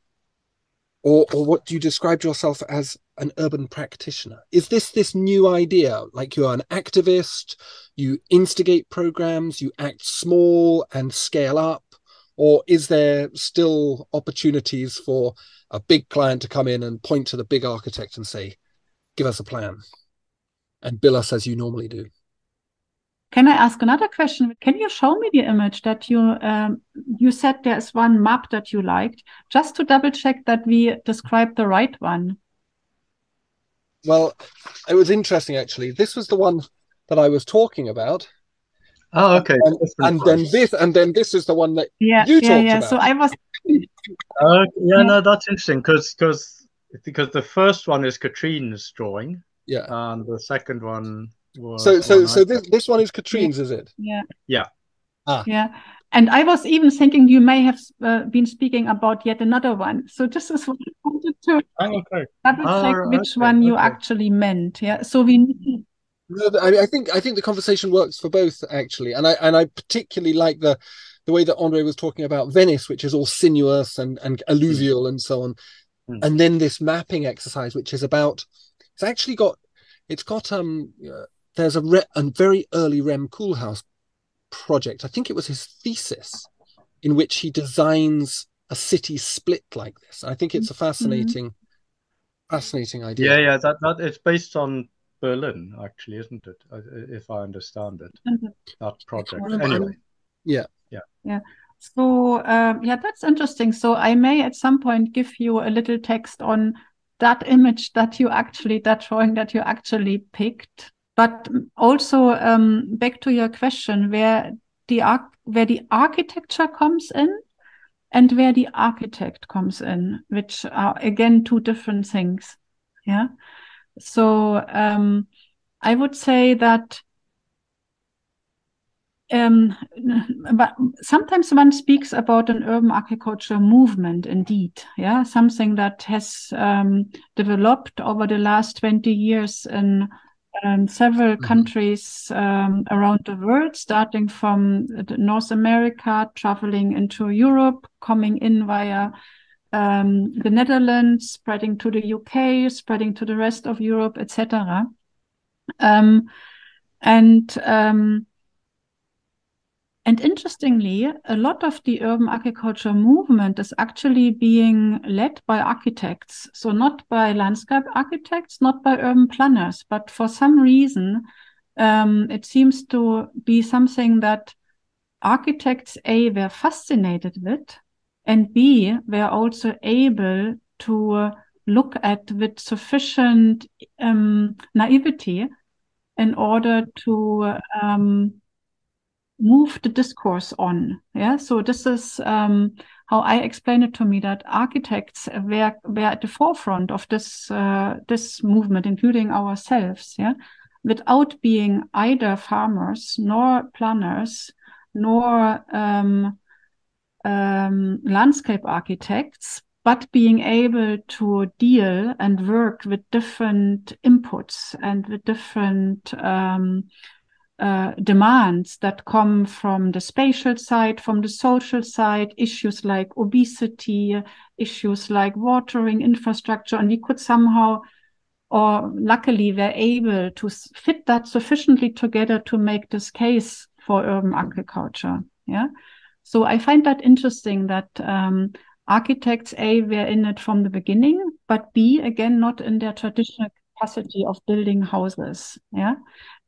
or what do you describe yourself as, an urban practitioner? Is this new idea, like you are an activist, you instigate programs, you act small and scale up, or is there still opportunities for a big client to come in and point to the big architect and say, give us a plan and bill us as you normally do? Can I ask another question? Can you show me the image that you said there's one map that you liked, just to double check that we described the right one? Well, it was interesting, actually. This was the one that I was talking about. Oh, okay. And then this is the one that you talked about. So I was. No, that's interesting because the first one is Katrin's drawing, and the second one was. So this one is Katrin's, is it? Yeah. Yeah. Yeah. And I was even thinking you may have been speaking about yet another one. So this is what I wanted to double check which one you actually meant. Yeah. So we need to. No, I think the conversation works for both, actually, and I particularly like the way that André was talking about Venice, which is all sinuous and alluvial and so on, and then this mapping exercise, which is about, it's got there's a very early Rem Koolhaas project. I think it was his thesis, in which he designs a city split like this. I think it's a fascinating idea. Yeah. That it's based on Berlin, actually, isn't it? If I understand it, that project. Anyway. Yeah. So that's interesting. So I may at some point give you a little text on that image that drawing that you actually picked. But also back to your question, where the architecture comes in and where the architect comes in, which are again two different things. Yeah. So I would say that but sometimes one speaks about an urban architecture movement, indeed. Yeah, something that has developed over the last 20 years in several countries around the world, starting from North America, traveling into Europe, coming in via the Netherlands, spreading to the UK, spreading to the rest of Europe, etc. And interestingly, a lot of the urban architecture movement is actually being led by architects. So not by landscape architects, not by urban planners, but for some reason, it seems to be something that architects, A, were fascinated with, and B, were also able to look at with sufficient naivety in order to move the discourse on. Yeah, so this is how I explain it to me, that architects were at the forefront of this movement, including ourselves. Yeah, without being either farmers nor planners nor landscape architects, but being able to deal and work with different inputs and with different demands that come from the spatial side, from the social side, issues like obesity, issues like watering infrastructure, and we could somehow, or luckily were able to fit that sufficiently together to make this case for urban agriculture. Yeah, so I find that interesting that architects, A, were in it from the beginning, but B, again, not in their traditional capacity of building houses. Yeah.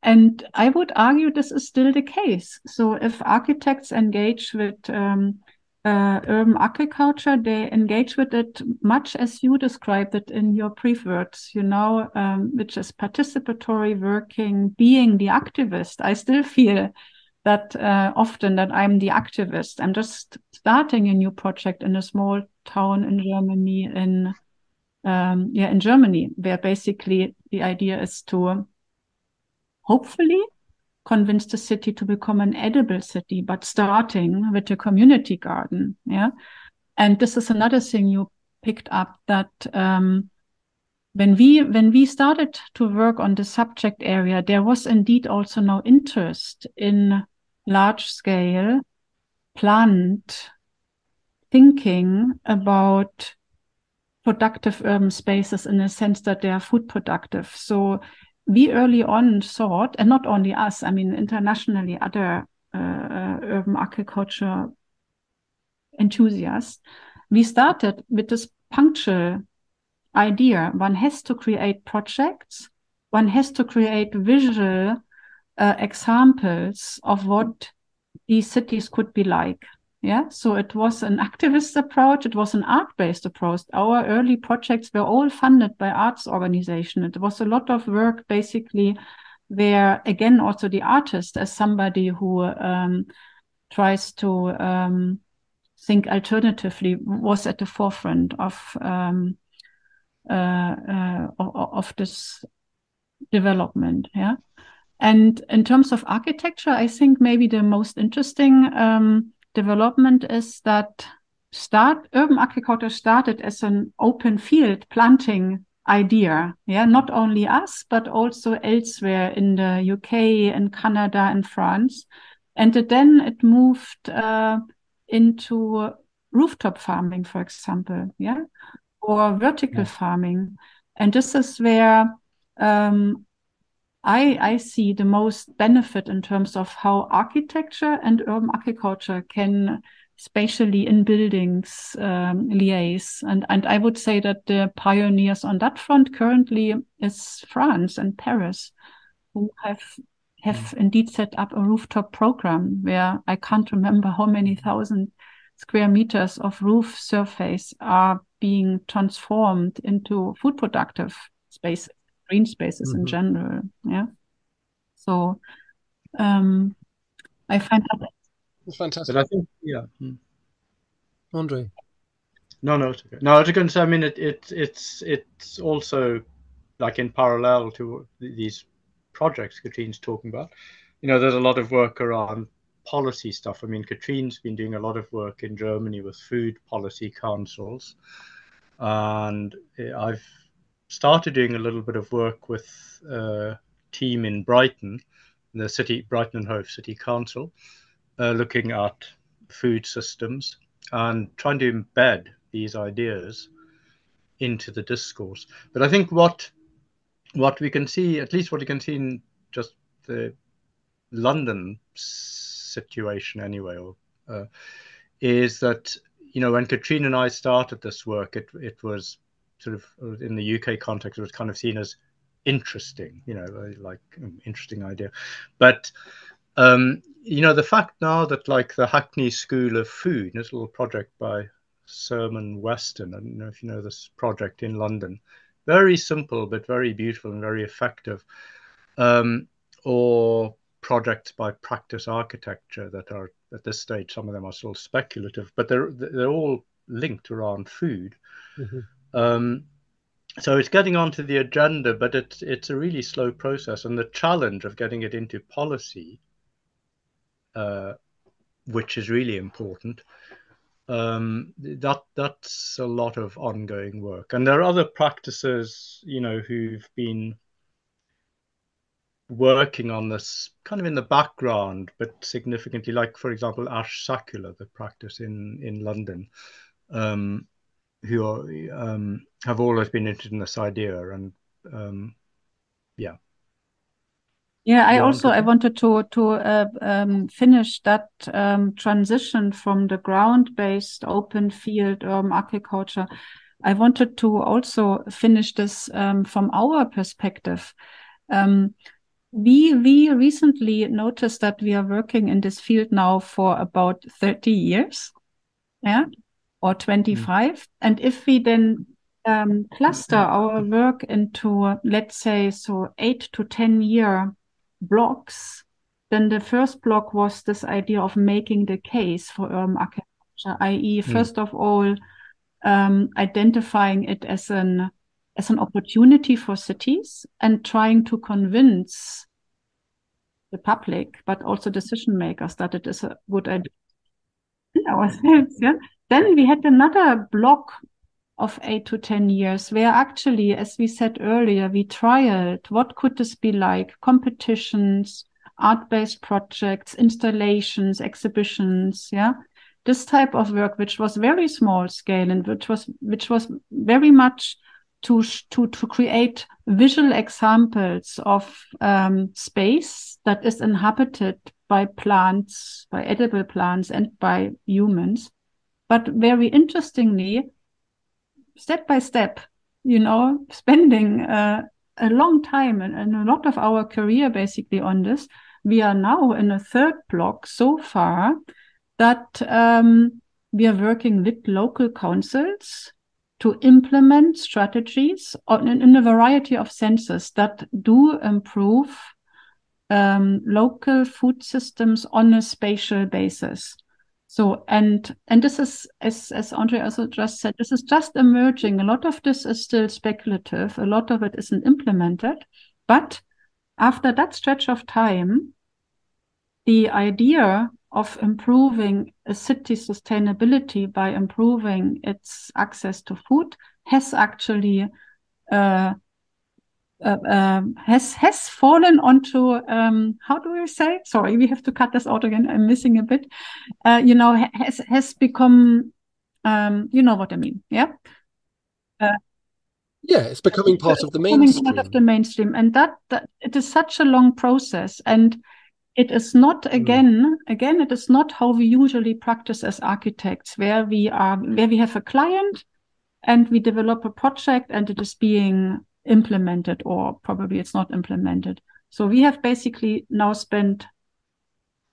And I would argue this is still the case. So if architects engage with urban agriculture, they engage with it much as you described it in your brief words, which is participatory, working, being the activist. I still feel that often that I'm the activist. I'm just starting a new project in a small town in Germany, in Germany, where basically the idea is to hopefully convince the city to become an edible city, but starting with a community garden. Yeah. And this is another thing you picked up, that when we started to work on the subject area, there was indeed also no interest in large scale planned thinking about productive urban spaces in a sense that they are food productive. So we early on thought, and not only us, I mean, internationally, other urban agriculture enthusiasts, we started with this punctual idea. One has to create projects, one has to create visual examples of what these cities could be like. Yeah, so it was an activist approach. It was an art-based approach. Our early projects were all funded by arts organization. It was a lot of work, basically, where, again, also the artist, as somebody who tries to think alternatively, was at the forefront of this development. Yeah, and in terms of architecture, I think maybe the most interesting development is that urban agriculture started as an open field planting idea. Yeah, not only us, but also elsewhere in the UK and Canada and France. And then it moved into rooftop farming, for example, yeah, or vertical farming. And this is where I see the most benefit in terms of how architecture and urban agriculture can, spatially in buildings, liaise. And I would say that the pioneers on that front currently is France and Paris, who have indeed set up a rooftop program where I can't remember how many thousand square meters of roof surface are being transformed into food productive spaces, green spaces in general. Yeah. So I find that It's fantastic. But I think, André. No, it's okay. No, I was going to say, I mean, it's also like in parallel to these projects Katrin's talking about. There's a lot of work around policy stuff. I mean, Katrin's been doing a lot of work in Germany with food policy councils, and I've started doing a little bit of work with a team in Brighton, the Brighton and Hove City Council, looking at food systems and trying to embed these ideas into the discourse. But I think what we can see, at least what you can see in just the London situation anyway, is that, when Katrin and I started this work, it was sort of, in the UK context, it was kind of seen as interesting, like interesting idea. But the fact now that, like, the Hackney School of Food, this little project by Sermon Weston, I don't know if you know this project in London, very simple but very beautiful and very effective, or projects by Practice Architecture that are at this stage, some of them are still speculative, but they're all linked around food. So it's getting onto the agenda, but it's a really slow process, and the challenge of getting it into policy, which is really important, that's a lot of ongoing work. And there are other practices, who've been working on this kind of in the background, but significantly, like, for example, Ash Sakula, the practice in London, who are, have always been interested in this idea. And I wanted to finish that transition from the ground-based open field agriculture. I wanted to also finish this from our perspective. We recently noticed that we are working in this field now for about 30 years, or 25. And if we then cluster our work into, let's say, 8 to 10 year blocks, then the first block was this idea of making the case for urban agriculture, i.e., first of all, identifying it as an opportunity for cities and trying to convince the public, but also decision makers, that it is a good idea ourselves. Then we had another block of 8 to 10 years, where actually, as we said earlier, we trialed what could this be like: competitions, art-based projects, installations, exhibitions, this type of work, which was very small scale and which was very much to create visual examples of space that is inhabited by plants, by edible plants, and by humans. But very interestingly, step by step, spending a long time and a lot of our career basically on this, we are now in a third block so far that we are working with local councils to implement strategies in a variety of senses that do improve local food systems on a spatial basis. So, and this is, as André also just said, this is just emerging. A lot of this is still speculative. A lot of it isn't implemented. But after that stretch of time, the idea of improving a city's sustainability by improving its access to food has actually has fallen onto how do we say? Sorry, we have to cut this out again. I'm missing a bit. Has become you know what I mean, yeah. Yeah, it's becoming part of the Becoming mainstream. part of the mainstream, and that it is such a long process, and it is not again, it is not how we usually practice as architects, where we have a client and we develop a project and it is being implemented, or probably it's not implemented. So we have basically now spent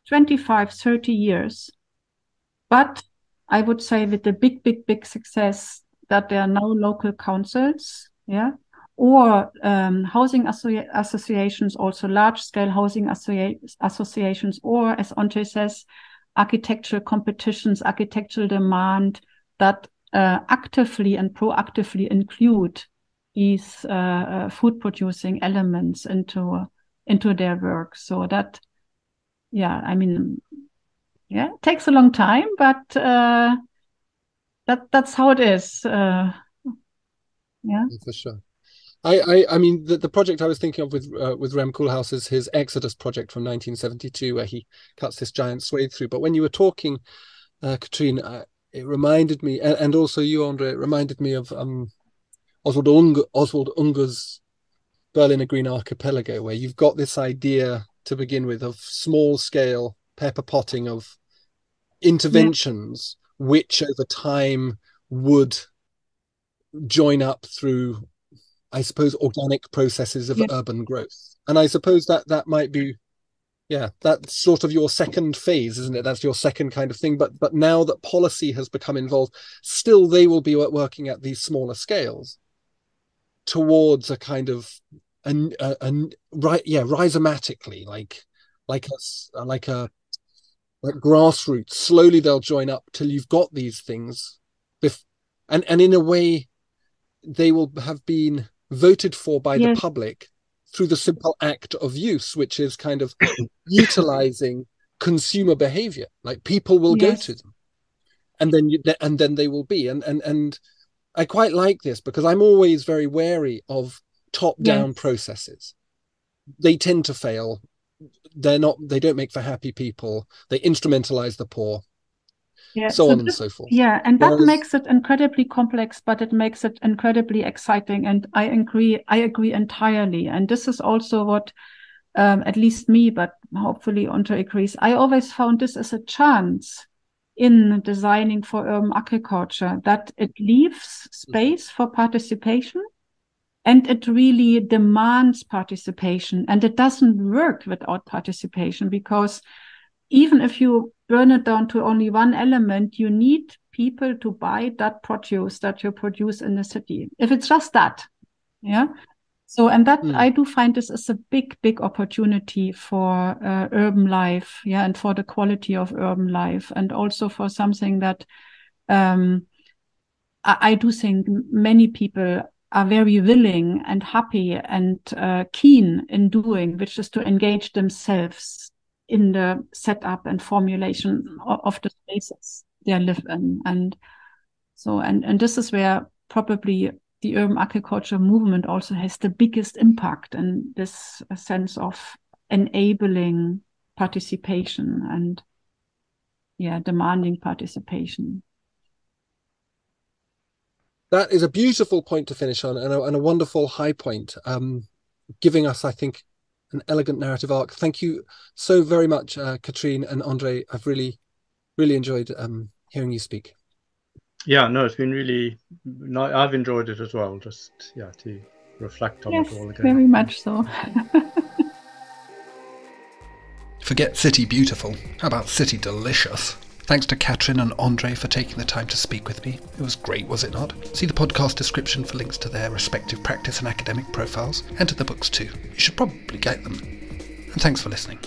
25, 30 years, but I would say with the big success that there are now local councils, or housing associations, also large-scale housing associations, or, as André says, architectural competitions, architectural demand that actively and proactively include these food-producing elements into their work. So that, it takes a long time, but that's how it is. For sure. I mean, the project I was thinking of with Rem Koolhaas is his Exodus project from 1972, where he cuts this giant swathe through. But when you were talking, Katrin, it reminded me, and also you, André, it reminded me of Oswald Unger's Berliner Green Archipelago, where you've got this idea to begin with of small-scale pepper potting of interventions, which over time would join up through, I suppose, organic processes of urban growth. And I suppose that might be, that's sort of your second phase, isn't it? That's your second kind of thing. But now that policy has become involved, still they will be working at these smaller scales towards a kind of rhizomatically, like grassroots. Slowly they'll join up till you've got these things, and in a way they will have been voted for by the public through the simple act of use, which is kind of utilizing consumer behavior. Like people will go to them, and then they will be. And I quite like this, because I'm always very wary of top-down processes. They tend to fail. They don't make for happy people. They instrumentalize the poor. So on and so forth. And that makes it incredibly complex, but it makes it incredibly exciting. And I agree entirely. And this is also what, at least me, but hopefully André agrees, I always found this as a chance in designing for urban agriculture, that it leaves space for participation, and it really demands participation. And it doesn't work without participation, because even if you burn it down to only one element, you need people to buy that produce that you produce in the city. If it's just that, So, and that I do find this is a big opportunity for urban life, and for the quality of urban life, and also for something that I do think many people are very willing and happy and keen in doing, which is to engage themselves in the setup and formulation of the spaces they live in. And so, and this is where probably the urban agriculture movement also has the biggest impact in this sense of enabling participation and demanding participation. That is a beautiful point to finish on, and a wonderful high point, giving us, I think, an elegant narrative arc. Thank you so very much, Katrin and André. I've really enjoyed hearing you speak. Yeah, no, it's been really nice. I've enjoyed it as well, just to reflect on it all again. Very much so. Forget city beautiful. How about city delicious? Thanks to Katrin and André for taking the time to speak with me. It was great, was it not? See the podcast description for links to their respective practice and academic profiles, and to the books too. You should probably get them. And thanks for listening.